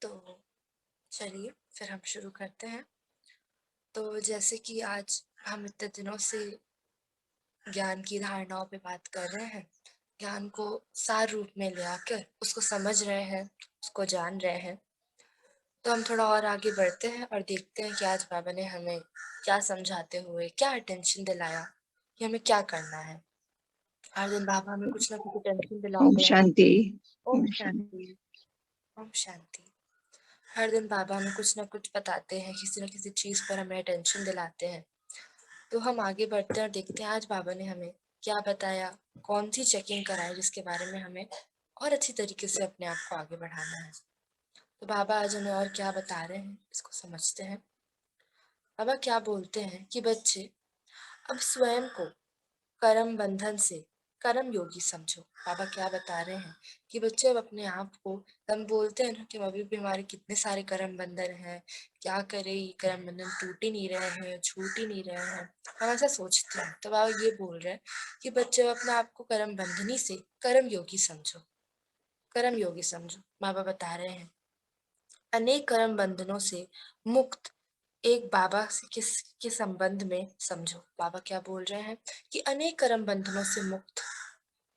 तो चलिए फिर हम शुरू करते हैं। तो जैसे कि आज हम इतने दिनों से ज्ञान की धारणाओं पे बात कर रहे हैं, ज्ञान को सार रूप में ले आकर उसको समझ रहे हैं, उसको जान रहे हैं। तो हम थोड़ा और आगे बढ़ते हैं और देखते हैं कि आज बाबा ने हमें क्या समझाते हुए, क्या अटेंशन दिलाया कि हमें क्या करना है। हर दिन बाबा हमें कुछ ना कुछ अटेंशन ओम दिलाते हैं। शांति। ओम ओम शांति। शांति। ओम शांति। हर दिन बाबा हमें कुछ ना कुछ बताते हैं, किसी न किसी चीज़ पर हमें अटेंशन दिलाते हैं। तो हम आगे बढ़ते हैं और देखते हैं आज बाबा ने हमें क्या बताया, कौन सी चेकिंग कराई जिसके बारे में हमें और अच्छी तरीके से अपने आप को आगे बढ़ाना है। तो बाबा आज हमें और क्या बता रहे हैं इसको समझते हैं। बाबा क्या बोलते हैं कि बच्चे अब स्वयं को कर्म बंधन से कर्म योगी समझो। बाबा क्या बता रहे हैं कि बच्चे अब अपने आप को, हम बोलते हैं ना कि अभी भी हमारे कितने सारे कर्म बंधन हैं, क्या करे, ये कर्म बंधन टूट ही नहीं रहे हैं, छूट ही नहीं रहे हैं, हम ऐसा सोचते हैं। तो बाबा ये बोल रहे हैं कि बच्चे अब अपने आप को कर्म बंधनी से कर्म योगी समझो, कर्म योगी समझो। बाबा बता रहे हैं अनेक कर्म बंधनों से मुक्त एक बाबा से किस के संबंध में समझो। बाबा क्या बोल रहे हैं कि अनेक कर्म बंधनों से मुक्त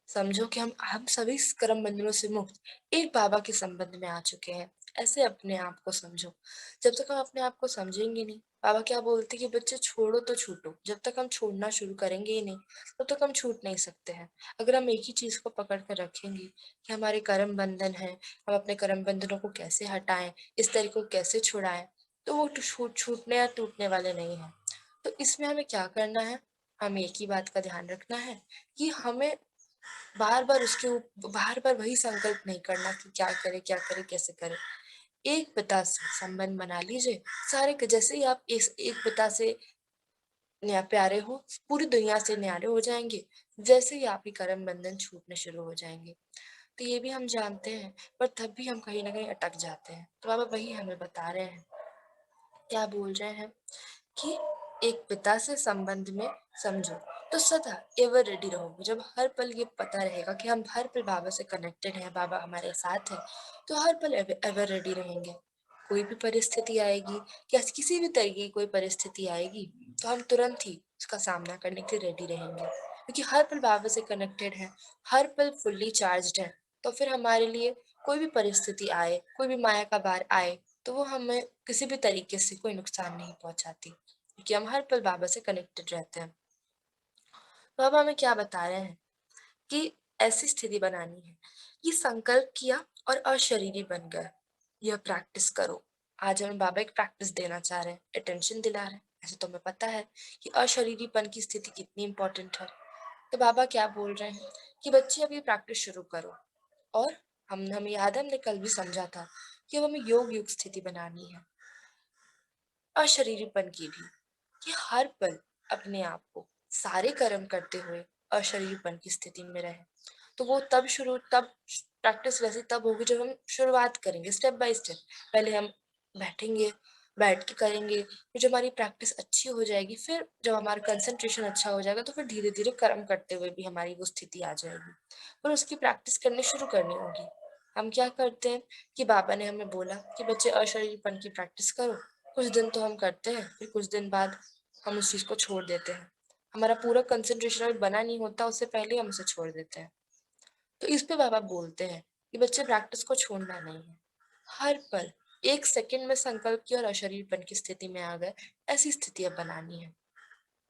समझो कि हम सभी इस कर्म बंधनों से मुक्त एक बाबा के संबंध में आ चुके हैं। ऐसे अपने आप को समझो। जब तक हम अपने आप को समझेंगे नहीं, बाबा क्या बोलते कि बच्चे छोड़ो तो छूटो, जब तक हम छोड़ना शुरू करेंगे ही नहीं तब तक हम छूट नहीं सकते हैं। अगर हम एक ही चीज को पकड़ कर रखेंगे कि हमारे कर्म बंधन है, हम अपने कर्म बंधनों को कैसे हटाएं, इस तरीके को कैसे छुड़ाएं, तो वो छूटने या टूटने वाले नहीं है। तो इसमें हमें क्या करना है, हमें एक ही बात का ध्यान रखना है कि हमें बार बार वही संकल्प नहीं करना कि क्या करे कैसे करे। एक पिता से संबंध बना लीजिए। जैसे ही आप इस एक पिता से प्यारे हो, पूरी दुनिया से न्यारे हो जाएंगे। जैसे ही आपके कर्म बंधन छूटने शुरू हो जाएंगे। तो ये भी हम जानते हैं, पर तब भी हम कहीं ना कहीं अटक जाते हैं। तो बाबा वही हमें बता रहे हैं, क्या बोल रहे हैं कि एक पिता से संबंध में समझो तो सदा एवर रेडी रहोगे। जब हर पल ये पता रहेगा कि हम हर पल बाबा से कनेक्टेड हैं, बाबा हमारे साथ है, तो हर पल एवर रेडी रहेंगे। कोई भी परिस्थिति आएगी, या किसी भी तरीके की कोई परिस्थिति आएगी, तो हम तुरंत ही उसका सामना करने के लिए रेडी रहेंगे, क्योंकि हर पल बाबा से कनेक्टेड है, हर पल फुल्ली चार्ज्ड है। तो फिर हमारे लिए कोई भी परिस्थिति आए, कोई भी माया का बार आए, तो वो हमें किसी भी तरीके से कोई नुकसान नहीं पहुंचाती, क्योंकि हम हर पल बाबा से कनेक्टेड रहते हैं। बाबा हमें क्या बता रहे हैं कि ऐसी स्थिति बनानी है, ये संकल्प किया और अशरीरी बन गए, यह प्रैक्टिस करो। आज हमें बाबा एक प्रैक्टिस देना चाह रहे हैं, अटेंशन दिला रहे हैं। ऐसे तो हमें पता है कि अशरीरीपन की स्थिति कितनी इंपॉर्टेंट है। तो बाबा क्या बोल रहे हैं कि बच्चे अब ये प्रैक्टिस शुरू करो। और हमें याद है, हमने कल भी समझा था कि अब हमें योग युक्त स्थिति बनानी है, अशरीरीपन की भी, कि हर पल अपने आप को सारे कर्म करते हुए अशरीरपन की स्थिति में रहे। तो वो तब प्रैक्टिस वैसे तब होगी जब हम शुरुआत करेंगे स्टेप बाय स्टेप। पहले हम बैठेंगे, बैठ के करेंगे, फिर जब हमारी प्रैक्टिस अच्छी हो जाएगी, फिर जब हमारा कंसंट्रेशन अच्छा हो जाएगा, तो फिर धीरे धीरे कर्म करते हुए भी हमारी वो स्थिति आ जाएगी। पर उसकी प्रैक्टिस करनी शुरू करनी होगी। हम क्या करते हैं कि बाबा ने हमें बोला कि बच्चे अशरीरपन की प्रैक्टिस करो। कुछ दिन तो हम करते हैं, फिर कुछ दिन बाद हम उस चीज को छोड़ देते हैं। हमारा पूरा कंसंट्रेशन अभी बना नहीं होता, उससे पहले हम उसे छोड़ देते हैं। तो इस पे बाबा बोलते हैं कि बच्चे प्रैक्टिस को छोड़ना नहीं है। हर पल एक सेकंड में संकल्प की और अशरीरपन की स्थिति में आ गए, ऐसी स्थितियां बनानी है।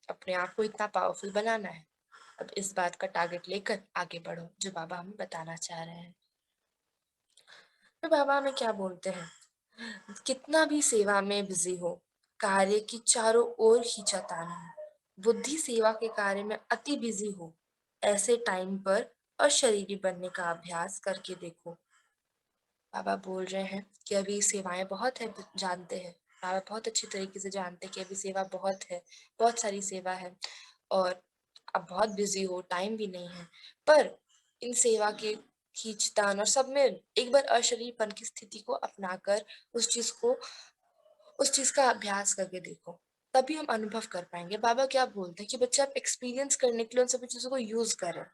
अपने आप को इतना पावरफुल बनाना है। अब इस बात का टारगेट लेकर आगे बढ़ो, जो बाबा हमें बताना चाह रहे हैं। तो बाबा हमें क्या बोलते हैं, कितना भी सेवा में बिजी हो, कार्य की चारों ओर खींचातान हो, बुद्धि सेवा के कार्य में अति बिजी हो, ऐसे टाइम पर अशरीरी बनने का अभ्यास करके देखो। बाबा बोल रहे हैं कि अभी सेवाएं बहुत है, जानते हैं, बाबा बहुत अच्छी तरीके से जानते हैं कि अभी सेवा बहुत है, बहुत सारी सेवा है, और अब बहुत बिजी हो, टाइम भी नहीं है। पर इन सेवा के खींचतान और सब में एक बार अशरीरपन की स्थिति को अपनाकर उस चीज का अभ्यास करके देखो, तभी हम अनुभव कर पाएंगे। बाबा क्या बोलते हैं कि बच्चे आप एक्सपीरियंस करने के लिए उन सभी चीजों को यूज करें।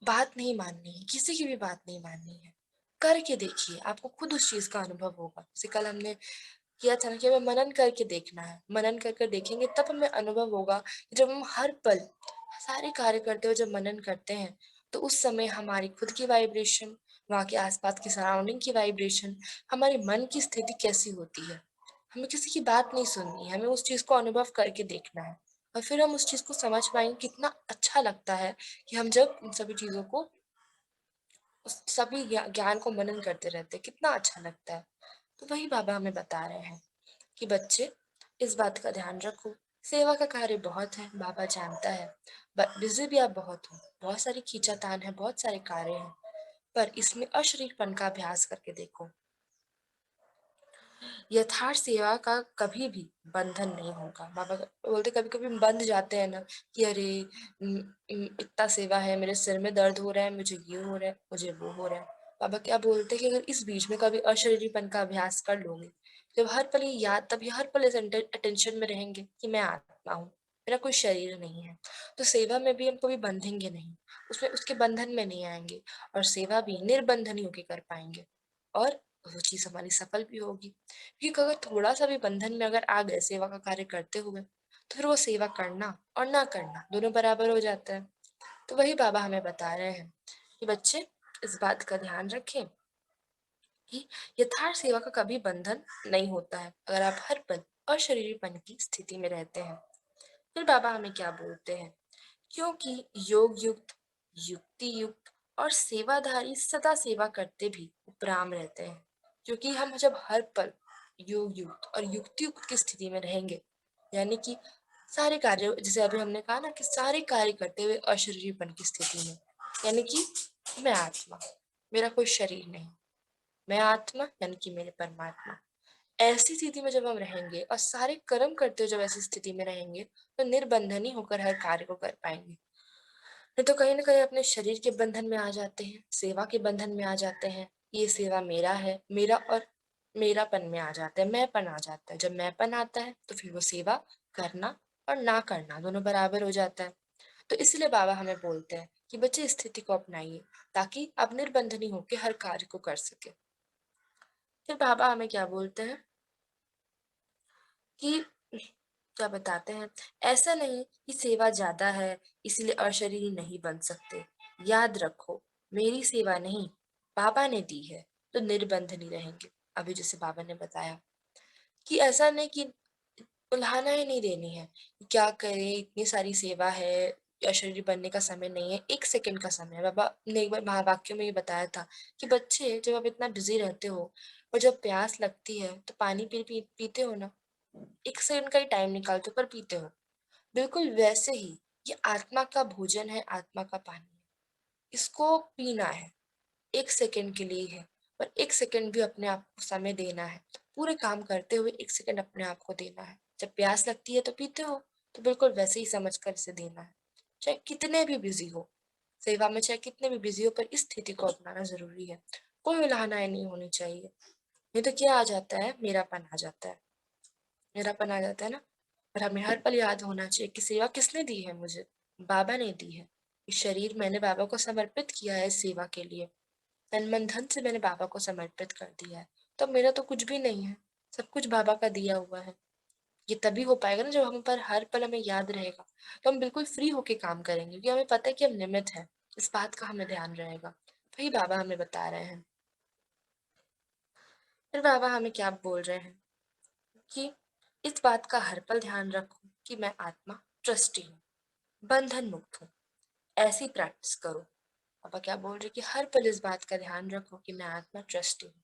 बात नहीं माननी है, किसी की भी बात नहीं माननी है। करके देखिए, आपको खुद उस चीज़ का अनुभव होगा। जैसे कल हमने किया था ना कि हमें मनन करके देखना है, मनन कर कर देखेंगे तब हमें अनुभव होगा कि जब हम हर पल सारे कार्य करते हुए जब मनन करते हैं, तो उस समय हमारी खुद की वाइब्रेशन, वहाँ के आस-पास की सराउंडिंग की वाइब्रेशन, हमारे मन की स्थिति कैसी होती है। हमें किसी की बात नहीं सुननी है, हमें उस चीज़ को अनुभव करके देखना है और फिर हम उस चीज़ को समझ पाएँगे कितना अच्छा लगता है कि हम जब इन सभी चीज़ों को उस सभी ज्ञान को मनन करते रहते हैं, कितना अच्छा लगता है। तो वही बाबा हमें बता रहे हैं कि बच्चे इस बात का ध्यान रखो, सेवा का कार्य बहुत है, बाबा जानता है। बिज़ी भी आप बहुत हो, बहुत सारी खींचातान है, बहुत सारे कार्य हैं, पर इसमें अशरीरपन का अभ्यास करके देखो। यथार्थ सेवा का कभी भी बंधन नहीं होगा। बाबा बोलते कभी-कभी हम बंध जाते हैं ना कि अरे इतना सेवा है, मेरे सिर में दर्द हो रहा है, मुझे ये हो रहा है, मुझे वो हो रहा है। बाबा क्या बोलते हैं कि अगर इस बीच में कभी अशरीरीपन का अभ्यास कर लोगे, जब हर पल ये याद तब ये हर पल इस अटेंशन में रहेंगे कि मैं आत्मा हूँ, मेरा कोई शरीर नहीं है। तो सेवा में भी हम कभी बंधेंगे नहीं, उसमें उसके बंधन में नहीं आएँगे और सेवा भी निर्बंधन ही होके कर पाएँगे और वो चीज़ हमारी सफल भी होगी। क्योंकि अगर थोड़ा-सा भी बंधन में अगर आ गए सेवा का कार्य करते हुए, तो फिर वो सेवा करना और ना करना दोनों बराबर हो जाता है। तो वही बाबा हमें बता रहे हैं कि बच्चे इस बात का ध्यान रखें कि यथार्थ सेवा का कभी बंधन नहीं होता है, अगर आप हर पल अशरीरीपन की स्थिति में रहते हैं। फिर बाबा हमें क्या बोलते हैं, क्योंकि योग युक्त, युक्ति युक्त और सेवाधारी सदा सेवा करते भी उपराम रहते हैं। क्योंकि हम जब हर पल योग युक्त और युक्ति युक्त की स्थिति में रहेंगे, यानी कि सारे कार्य जैसे अभी हमने कहा ना कि सारे कार्य करते हुए अशरीरीपन की स्थिति में, यानी कि मैं आत्मा, मेरा कोई शरीर नहीं, मैं आत्मा यानी कि मेरे परमात्मा। ऐसी स्थिति में जब हम रहेंगे और सारे कर्म करते हुए जब ऐसी स्थिति में रहेंगे, तो निर्बंधनी होकर हर कार्य को कर पाएँगे। नहीं तो कहीं न कहीं अपने शरीर के बंधन में आ जाते हैं, सेवा के बंधन में आ जाते हैं। ये सेवा मेरा है, मेरा और मेरापन में आ जाते हैं, मैंपन आ जाता है। जब मैंपन आता है, तो फिर वो सेवा करना और ना करना दोनों बराबर हो जाता है। तो इसलिए बाबा हमें बोलते हैं कि बच्चे इस स्थिति को अपनाइए, ताकि आप निर्बंधनी होके हर कार्य को कर सकें। फिर बाबा हमें क्या बोलते हैं कि क्या बताते हैं, ऐसा नहीं कि सेवा ज़्यादा है, इसलिए अशरीरी नहीं बन सकते। याद रखो, मेरी सेवा नहीं, बाबा ने दी है, तो निर्बंध नहीं रहेंगे। अभी जैसे बाबा ने बताया कि ऐसा नहीं कि उल्हाना ही नहीं देनी है, क्या करें इतनी सारी सेवा है, अशरीरी बनने का समय नहीं है, 1 सेकंड का समय है। बाबा ने एक बार महावाक्य में ये बताया था कि बच्चे जब आप इतना बिज़ी रहते हो और जब प्यास लगती है, तो पानी पीते हो ना? 1 सेकंड का ही टाइम निकालते हो पर पीते हो। बिल्कुल वैसे ही ये आत्मा का भोजन है, आत्मा का पानी है। इसको पीना है, 1 सेकंड के लिए है, पर 1 सेकंड भी अपने आप को समय देना है। पूरे काम करते हुए 1 सेकंड अपने आप को देना है। जब प्यास लगती है तो पीते हो, तो बिल्कुल वैसे ही समझकर इसे देना है। चाहे कितने भी बिज़ी हो, सेवा में चाहे कितने भी बिज़ी हो पर इस स्थिति को अपनाना ज़रूरी है। कोई उलाहनाएँ नहीं होनी चाहिए, नहीं तो क्या आ जाता है, मेरापन आ जाता है। मेरापन आ जाता है ना? और हमें हर पल याद होना चाहिए कि सेवा किसने दी है मुझे? बाबा ने दी है। ये शरीर मैंने बाबा को समर्पित किया है इस सेवा के लिए। तन, मन, धन से मैंने बाबा को समर्पित कर दिया है। तो मेरा तो कुछ भी नहीं है, सब कुछ बाबा का दिया हुआ है। ये तभी हो पाएगा ना जब हम पर हर पल हमें याद रहेगा, तो हम बिल्कुल फ्री होके काम करेंगे क्योंकि हमें पता है कि हम निमित्त हैं। इस बात का हमें ध्यान रहेगा। वही बाबा हमें बता रहे हैं। फिर बाबा हमें क्या बोल रहे हैं कि इस बात का हर पल ध्यान रखो कि मैं आत्मा ट्रस्टी हूँ, बंधन मुक्त हूँ। ऐसी प्रैक्टिस करो। पापा क्या बोल रहे हैं कि हर पल इस बात का ध्यान रखो कि मैं आत्मा ट्रस्टी हूँ।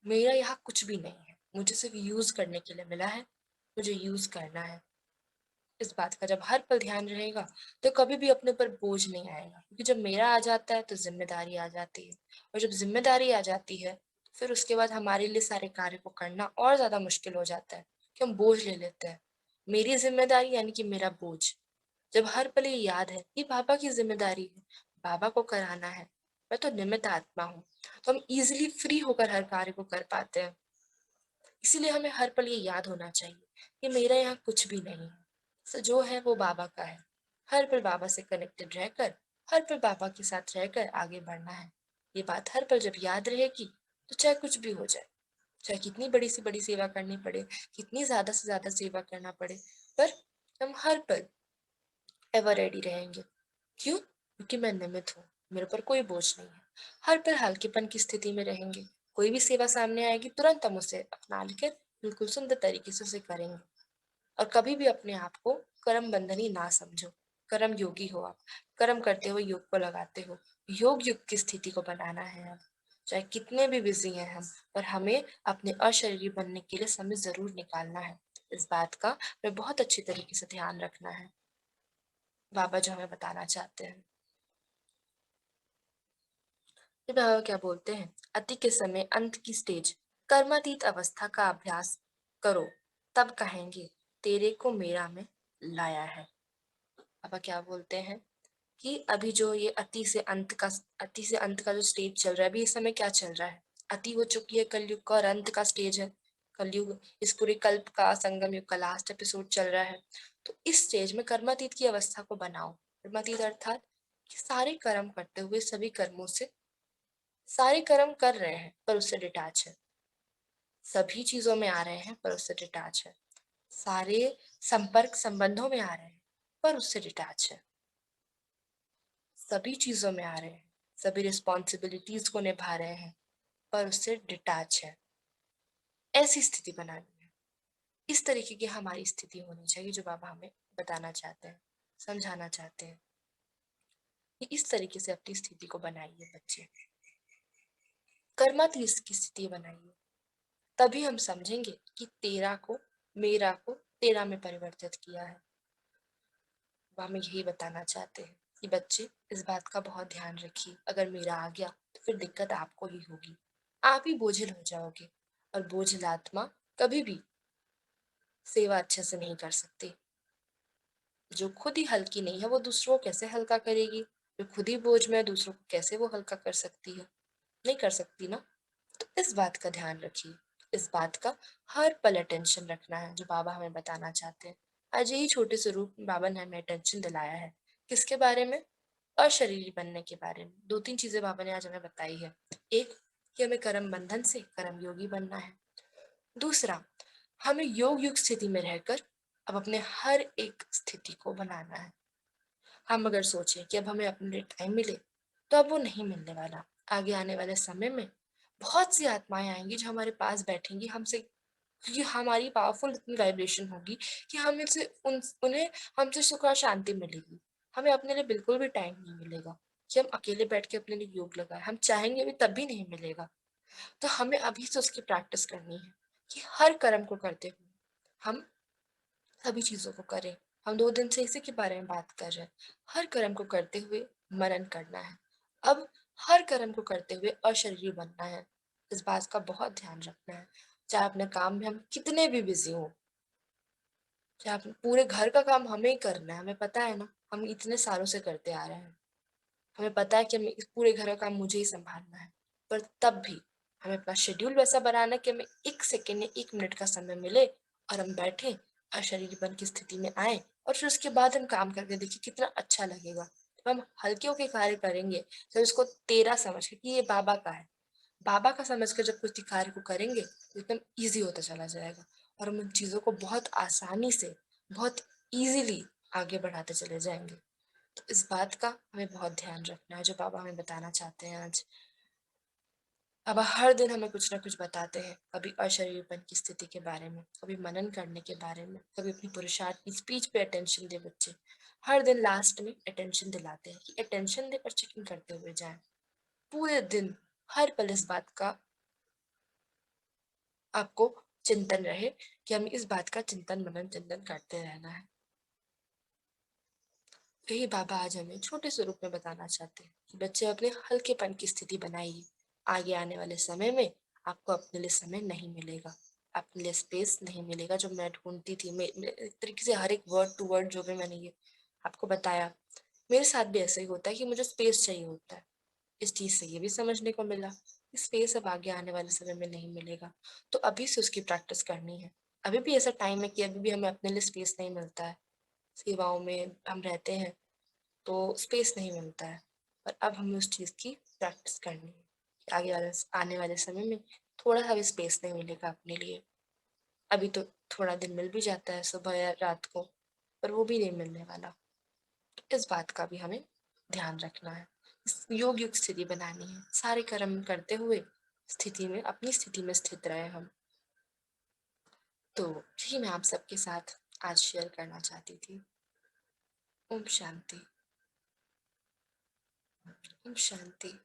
मेरा यहाँ कुछ भी नहीं है। मुझे सिर्फ यूज़ करने के लिए मिला है, मुझे यूज़ करना है। इस बात का जब हर पल ध्यान रहेगा, तो कभी भी अपने ऊपर बोझ नहीं आएगा क्योंकि जब मेरा आ जाता है, तो ज़िम्मेदारी आ जाती है और जब ज़िम्मेदारी आ जाती है, फिर उसके बाद हमारे लिए सारे कार्य को करना और ज़्यादा मुश्किल हो जाता है कि हम बोझ ले लेते हैं। मेरी ज़िम्मेदारी यानी कि मेरा बोझ। जब हर पल ये याद है कि पापा की ज़िम्मेदारी है, बाबा को कराना है, मैं तो निमित्त आत्मा हूँ, तो हम ईज़िली फ्री होकर हर कार्य को कर पाते हैं। इसीलिए हमें हर पल ये याद होना चाहिए कि मेरा यहाँ कुछ भी नहीं है। जो है वो बाबा का है। हर पल बाबा से कनेक्टेड रहकर, हर पल बाबा के साथ रहकर आगे बढ़ना है। ये बात हर पल जब याद रहेगी, तो चाहे कुछ भी हो जाए, चाहे कितनी बड़ी से बड़ी सेवा करनी पड़े, कितनी ज़्यादा से ज़्यादा सेवा करना पड़े, पर हम हर पल एवर रेडी रहेंगे। क्यों? क्योंकि मैं निमित्त हूँ, मेरे ऊपर कोई बोझ नहीं है। हर पल हल्केपन की स्थिति में रहेंगे। कोई भी सेवा सामने आएगी, तुरंत हम उसे अपना लेकर बिल्कुल सुंदर तरीके से उसे करेंगे। और कभी भी अपने आप को कर्म बंधनी ना समझो। कर्म योगी हो आप, कर्म करते हो, योग को लगाते हो। योग युग की स्थिति को बनाना है अब। चाहे कितने भी बिजी हैं हम, पर हमें अपने अशरीरी बनने के लिए समय जरूर निकालना है। इस बात का हमें बहुत अच्छी तरीके से ध्यान रखना है। बाबा जो हमें बताना चाहते हैं, ये बाबा क्या बोलते हैं, अति के समय अंत की स्टेज, कर्मातीत अवस्था का अभ्यास करो, तब कहेंगे तेरे को मेरा में लाया है। पापा क्या बोलते हैं कि अभी जो ये अति से अंत का जो स्टेज चल रहा है, अभी इस समय क्या चल रहा है, अति हो चुकी है कलयुग का और अंत का स्टेज है कलयुग। इस पूरे कल्प का संगम युग का लास्ट एपिसोड चल रहा है। तो इस स्टेज में कर्मातीत की अवस्था को बनाओ। कर्मातीत अर्थात कि सारे कर्म करते हुए सभी कर्मों से, सारे कर्म कर रहे हैं पर उससे डिटैच है, सभी चीजों में आ रहे हैं पर उससे डिटैच है, सारे संपर्क संबंधों में आ रहे हैं पर उससे डिटैच है, सभी चीजों में आ रहे हैं, सभी रिस्पॉन्सिबिलिटीज को निभा रहे हैं पर उससे डिटैच है। ऐसी स्थिति बनानी है। इस तरीके की हमारी स्थिति होनी चाहिए जो बाबा हमें बताना चाहते हैं, समझाना चाहते हैं कि इस तरीके से अपनी स्थिति को बनाइए बच्चे। कर्मातीत की स्थिति बनाइए, तभी हम समझेंगे कि तेरा को, मेरा को तेरा में परिवर्तित किया है। वो हमें यही बताना चाहते हैं कि बच्चे इस बात का बहुत ध्यान रखिए, अगर मेरा आ गया तो फिर दिक्कत आपको ही होगी, आप ही बोझिल हो जाओगे। और बोझिल आत्मा कभी भी सेवा अच्छे से नहीं कर सकती। जो खुद ही हल्की नहीं है वो दूसरों को कैसे हल्का करेगी? जो खुद ही बोझ में है दूसरों को कैसे वो हल्का कर सकती है? नहीं कर सकती ना। तो इस बात का ध्यान रखिए, इस बात का हर पल अटेंशन रखना है जो बाबा हमें बताना चाहते हैं। आज यही छोटे से रूप में बाबा ने हमें अटेंशन दिलाया है। किसके बारे में? अशरीरी बनने के बारे में। दो तीन चीजें बाबा ने आज हमें बताई है। एक, कि हमें कर्म बंधन से कर्म योगी बनना है। दूसरा, हमें योग युग स्थिति में रहकर अब अपने हर एक स्थिति को बनाना है। हम अगर सोचें कि अब हमें अपने लिए टाइम मिले, तो अब वो नहीं मिलने वाला। आगे आने वाले समय में बहुत सी आत्माएं आएंगी जो हमारे पास बैठेंगी हमसे, क्योंकि हमारी पावरफुल इतनी वाइब्रेशन होगी कि हमें से उन्हें हमसे सुख और शांति मिलेगी। हमें अपने लिए बिल्कुल भी टाइम नहीं मिलेगा कि हम अकेले बैठ के अपने लिए योग लगाए, हम चाहेंगे भी तब भी नहीं मिलेगा। तो हमें अभी से उसकी प्रैक्टिस करनी है कि हर कर्म को करते हुए हम सभी चीजों को करें। हम 2 दिन से इसी के बारे में बात कर रहे हैं। हर कर्म को करते हुए मनन करना है। अब हर कर्म को करते हुए अशरीरी बनना है। इस बात का बहुत ध्यान रखना है। चाहे अपने काम में हम कितने भी बिजी हों, चाहे अपने पूरे घर का काम हमें ही करना है, हमें पता है ना, हम इतने सालों से करते आ रहे हैं। हमें पता है कि हमें इस पूरे घर का काम मुझे ही संभालना है। पर तब भी हमें अपना शेड्यूल वैसा बनाना है कि हमें 1 सेकेंड या 1 मिनट का समय मिले और हम बैठे और शरीर बन की स्थिति में आए, और फिर उसके बाद हम काम करके देखिए कितना अच्छा लगेगा। तो हम हल्के होके कार्य करेंगे, जब इसको तेरा समझ के कि ये बाबा का है, बाबा का समझ कर जब कुछ कार्य को करेंगे तो एकदम ईजी होता चला जाएगा, और हम उन चीज़ों को बहुत आसानी से, बहुत ईजिली आगे बढ़ाते चले जाएंगे। तो इस बात का हमें बहुत ध्यान रखना है जो बाबा हमें बताना चाहते हैं आज। बाबा हर दिन हमें कुछ ना कुछ बताते हैं, कभी अशरीरपन की स्थिति के बारे में, कभी मनन करने के बारे में, कभी अपनी पुरुषार्थ की स्पीच पे अटेंशन दे बच्चे। हर दिन लास्ट में अटेंशन दिलाते हैं कि अटेंशन दे और चेकिंग करते हुए जाएं। पूरे दिन हर पल इस बात का आपको चिंतन रहे कि हमें इस बात का चिंतन मनन चिंतन करते रहना है। यही बाबा आज हमें छोटे स्वरूप में बताना चाहते हैं कि बच्चे अपने हल्केपन की स्थिति बनाइए। आगे आने वाले समय में आपको अपने लिए समय नहीं मिलेगा, अपने लिए स्पेस नहीं मिलेगा जो मैं ढूंढती थी। मैं एक तरीके से हर एक वर्ड टू वर्ड जो भी मैंने ये आपको बताया, मेरे साथ भी ऐसा ही होता है कि मुझे स्पेस चाहिए होता है। इस चीज से ये भी समझने को मिला कि स्पेस अब आगे आने वाले समय में नहीं मिलेगा, तो अभी से उसकी प्रैक्टिस करनी है। अभी भी ऐसा टाइम है कि अभी भी हमें अपने लिए स्पेस नहीं मिलता है, सेवाओं में हम रहते हैं तो स्पेस नहीं मिलता है, और अब हमें उस चीज़ की प्रैक्टिस करनी है। आने वाले समय में थोड़ा सा भी स्पेस नहीं मिलेगा अपने लिए। अभी तो थोड़ा दिन मिल भी जाता है सुबह या रात को, पर वो भी नहीं मिलने वाला। इस बात का भी हमें ध्यान रखना है। योग युक्त स्थिति बनानी है, सारे कर्म करते हुए स्थिति में, अपनी स्थिति में स्थित रहे हम। तो यही मैं आप सबके साथ आज शेयर करना चाहती थी। ओम शांति। ओम शांति।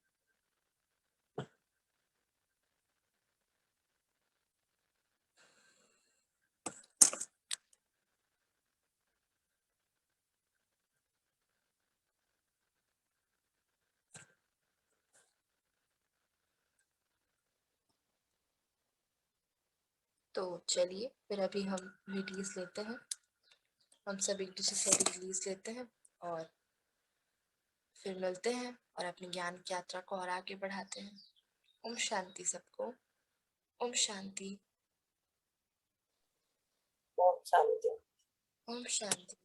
तो चलिए फिर अभी हम रिलीज लेते हैं। हम सब एक दूसरे से रिलीज लेते हैं और फिर मिलते हैं और अपनी ज्ञान की यात्रा को और आगे बढ़ाते हैं। ओम शांति सबको। ओम शांति। ओम शांति। ओम शांति।